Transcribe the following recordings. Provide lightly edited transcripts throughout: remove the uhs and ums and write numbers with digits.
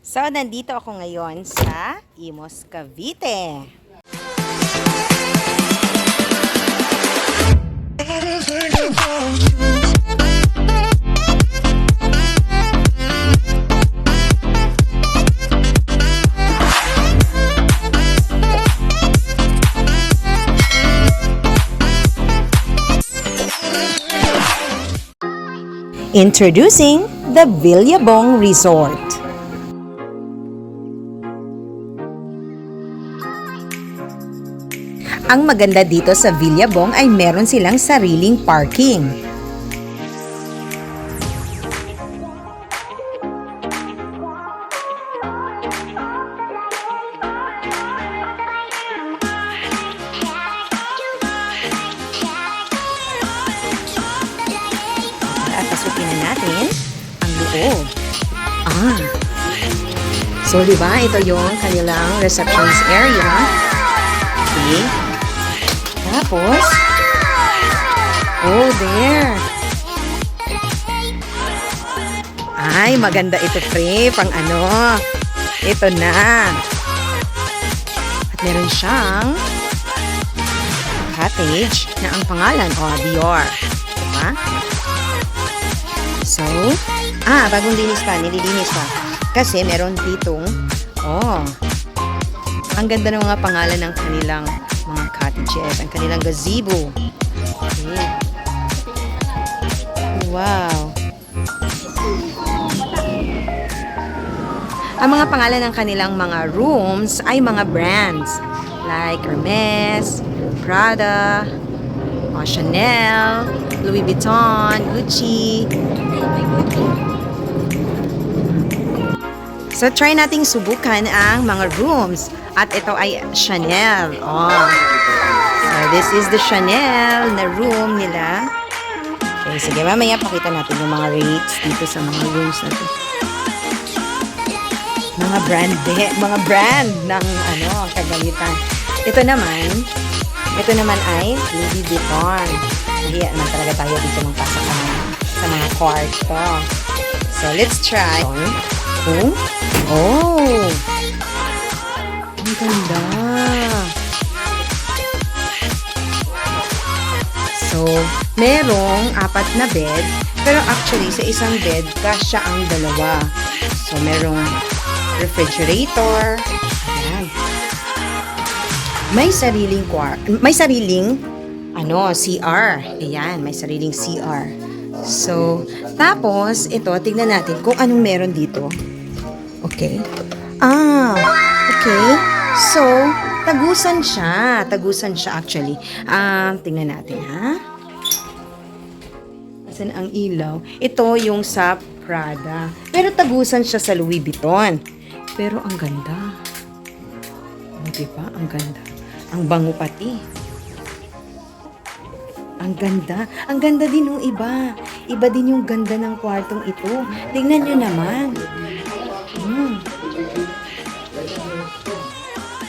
So, nandito ako ngayon sa Imus, Cavite. Introducing the Villabong Resort. Ang maganda dito sa Villabong ay meron silang sariling parking. At pasukin na natin ang loob. So, diba, ito yung kanilang receptions area. Okay. Tapos, oh, there. Ay, maganda ito, pre. Pang ano. Ito na. At meron siyang cottage na ang pangalan, Dior. Diba? So, bagong linis pa. Nililinis pa. Kasi meron ditong, ang ganda ng mga pangalan ng kanilang mga cottages, ang kanilang gazebo. Okay. Wow. Ang mga pangalan ng kanilang mga rooms ay mga brands like Hermes, Prada, Chanel, Louis Vuitton, Gucci. So, try nating subukan ang mga rooms. At ito ay Chanel. So, this is the Chanel na room nila. Okay, sige, mamaya pakita natin yung mga rates dito sa mga rooms na to. Mga brand ng kagamitan. Ito naman ay Louis Vuitton. Nahiya naman talaga tayo dito ng pasakan sa mga kwarto. So, let's try. Ang ganda. So, merong 4 na bed, pero actually sa isang bed kasya ang 2. So, merong refrigerator. Ayan. May sariling CR. Ayan, may sariling CR. So, tapos ito, tignan natin kung anong meron dito. Okay. Okay. So, tagusan siya. Tagusan siya actually. Tingnan natin, ha? Asan ang ilaw? Ito yung sa Prada. Pero tagusan siya sa Louis Vuitton. Pero ang ganda. Diba? Ang ganda. Ang bango pati. Ang ganda. Ang ganda din yung iba. Iba din yung ganda ng kwartong ito. Tingnan nyo naman.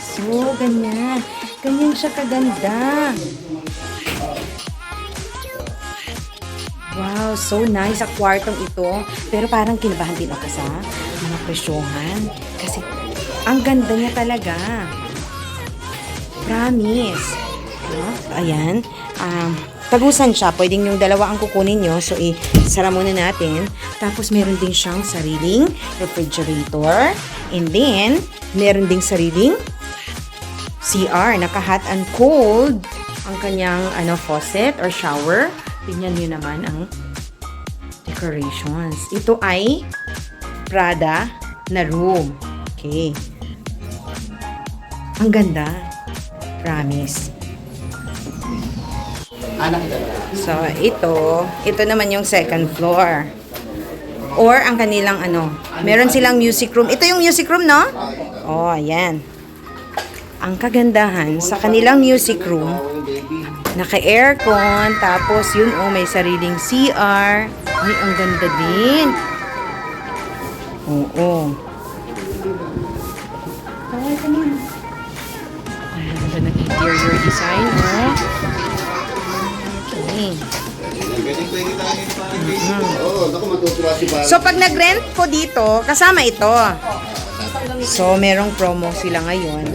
So, ganyan. Ganyan siya kaganda. Wow, so nice sa kwartong ito. Pero parang kinabahan din ako sa mga presyohan. Kasi, ang ganda niya talaga. Promise. Ayan. Tagusan siya. Pwedeng yung 2 ang kukunin nyo. So, isara muna natin. Tapos, meron din siyang sariling refrigerator. And then, meron ding sariling CR. Naka-hot and cold ang kanyang faucet or shower. Tingnan nyo naman ang decorations. Ito ay Prada na room. Okay. Ang ganda. Promise. So, ito naman yung second floor. Or ang kanilang meron silang music room. Ito yung music room, no? Ayan. Ang kagandahan sa kanilang music room, naka-aircon, tapos yun, may sariling CR. Ay, ang ganda din. Ay, ang ganda ng interior design, Okay. So, pag nag-rent ko dito, kasama ito. So, merong promo sila ngayon.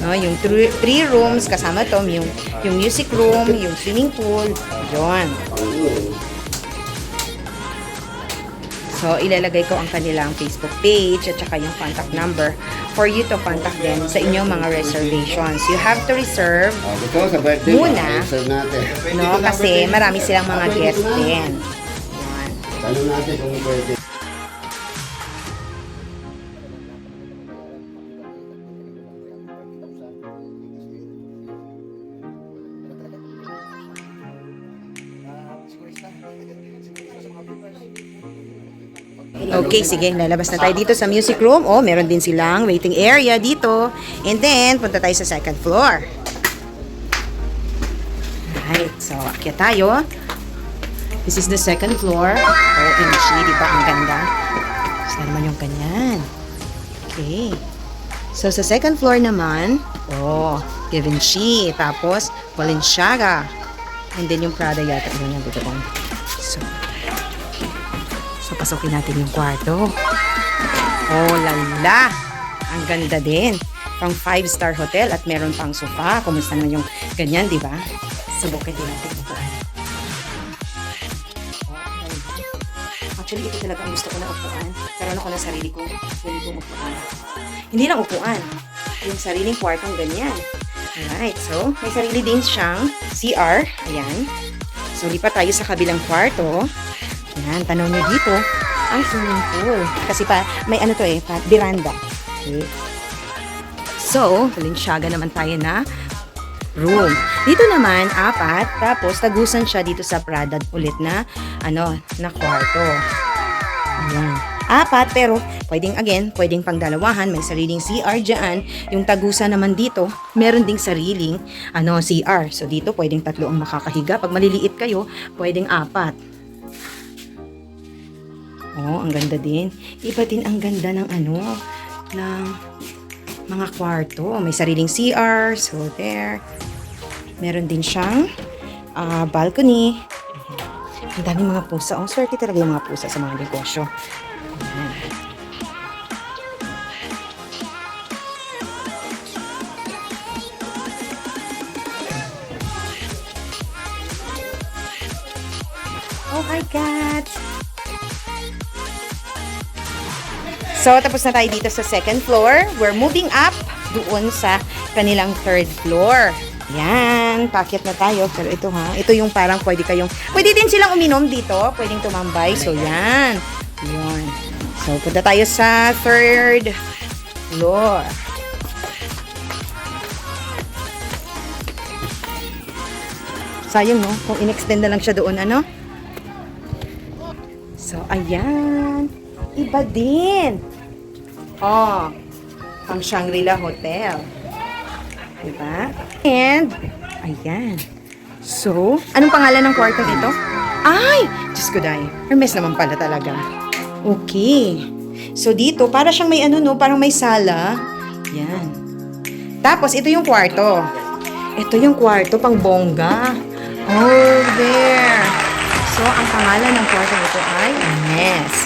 No, yung 3 rooms, kasama to, yung music room, yung swimming pool, yun. So, ilalagay ko ang kanilang Facebook page at saka yung contact number for you to contact them sa inyong mga reservations. You have to reserve muna, no, kasi marami silang mga guests din. Yan. Tanong natin kung pwede. Okay, sige, lalabas na tayo dito sa music room. Oh, meron din silang waiting area dito. And then, punta tayo sa second floor. Right, so, akyat tayo. This is the second floor. OMG, di ba? Ang ganda. Gusto naman yung ganyan. Okay. So, sa second floor naman, oh, Givenchy. Tapos, Balenciaga. And then, yung Prada yata. Yung dito. So, pasukin natin yung kwarto. Oh, lala. Ang ganda din. Pang 5-star hotel at meron pang sofa. Kumusta naman yung ganyan, di ba? Subukan din natin ito. Actually, ito talaga ang gusto ko na upuan. Karoon ako ng sarili kong upuan. Hindi lang upuan. Yung sariling kwartong ganyan. Alright, so, may sarili din siyang CR. Ayan. So, lipat tayo sa kabilang kwarto. Ayan, tanaw nyo dito, ang swimming pool. Kasi may ano to veranda. Okay. So, Balenciaga naman tayo na room. Dito naman, 4. Tapos, tagusan siya dito sa Prada ulit na, na kwarto. Ayan. 4, pero pwedeng pang dalawahan. May sariling CR dyan. Yung tagusan naman dito, meron ding sariling, CR. So, dito, pwedeng 3 ang makakahiga. Pag maliliit kayo, pwedeng 4. Oh, ang ganda din. Iba din ang ganda ng ng mga kwarto. May sariling CR. So, there. Meron din siyang balcony. Ang daming mga pusa. Oh, swerte talaga yung mga pusa sa mga negosyo. Ayan. Oh my God! So, tapos na tayo dito sa second floor. We're moving up doon sa kanilang third floor. Yan, packet na tayo. Pero ito ito yung parang pwede din silang uminom dito. Pwedeng tumambay. So, yan. Yun. So, punta tayo sa third floor. Sayang, no? Kung in-extend na lang siya doon, So, ayan. Iba din. Oh, ang Shangri-La Hotel. Diba? And, ayan. So, anong pangalan ng kwartong ito? Ay! Diyos ko dahil. Hermes naman pala talaga. Okay. So, dito, para siyang may parang may sala. Yan. Tapos, ito yung kwarto. Ito yung kwarto, pang bongga. Oh, there. So, ang pangalan ng kwartong ito ay Hermes.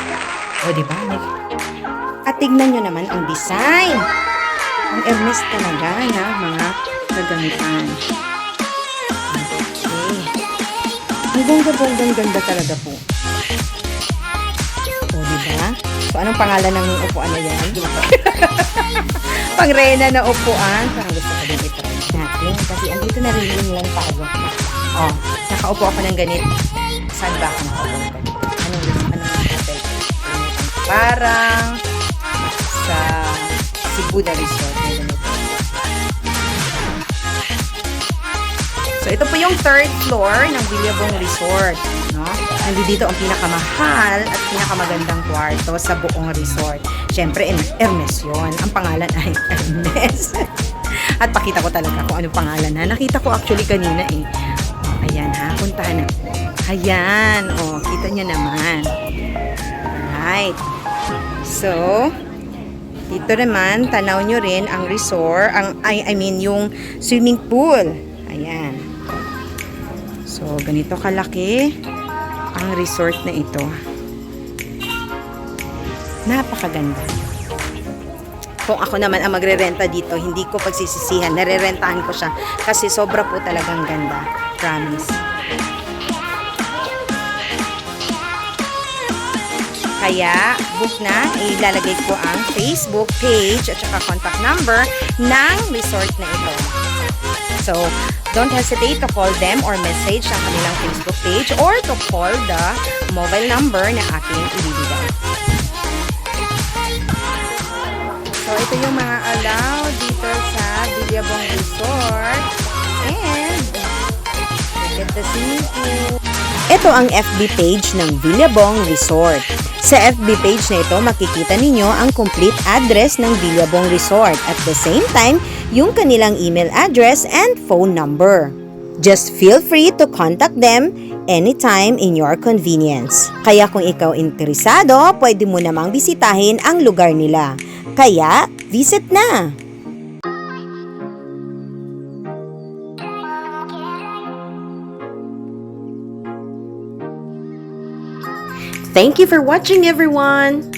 O, diba? At tignan nyo naman ang design. Ang Hermes talaga na mga kagamitan. Okay. Ang bongga-bonggang ganda talaga po. O, diba? So, anong pangalan ng upuan na yan? Pang-rena na upuan. Parang gusto ko din itry natin. Kasi andito na rin lang tayo. O, nakaupo ako ng ganit. Saan ba ako nakaupo ng ganit? Anong hotel? Parang sa Cebu na resort. So, ito po yung third floor ng Billabong Resort. No? Nandito ang pinakamahal at pinakamagandang kwarto sa buong resort. Siyempre, Hermes yun. Ang pangalan ay Hermes. At pakita ko talaga kung ano pangalan na. Nakita ko actually kanina eh. Oh, ayan ha, puntahan na. Ayan, oh, kita niya naman. Alright. So, dito naman, tanaw nyo rin ang resort, yung swimming pool. Ayan. So, ganito kalaki ang resort na ito. Napakaganda. kung ako naman ang magre-renta dito, hindi ko pagsisisihan. Narerentahan ko siya kasi sobra po talagang ganda. Promise. Kaya, book na, ilalagay ko ang Facebook page at saka contact number ng resort na ito. So, don't hesitate to call them or message ang kanilang Facebook page or to call the mobile number na aking ibibigay. So, ito yung mga allowed dito sa Villabong Resort. And, look at the swimming pool. Ito ang FB page ng Villabong Resort. Sa FB page na ito, makikita ninyo ang complete address ng Villabong Resort. At the same time, yung kanilang email address and phone number. Just feel free to contact them anytime in your convenience. Kaya kung ikaw interesado, pwede mo namang bisitahin ang lugar nila. Kaya, visit na! Thank you for watching, everyone!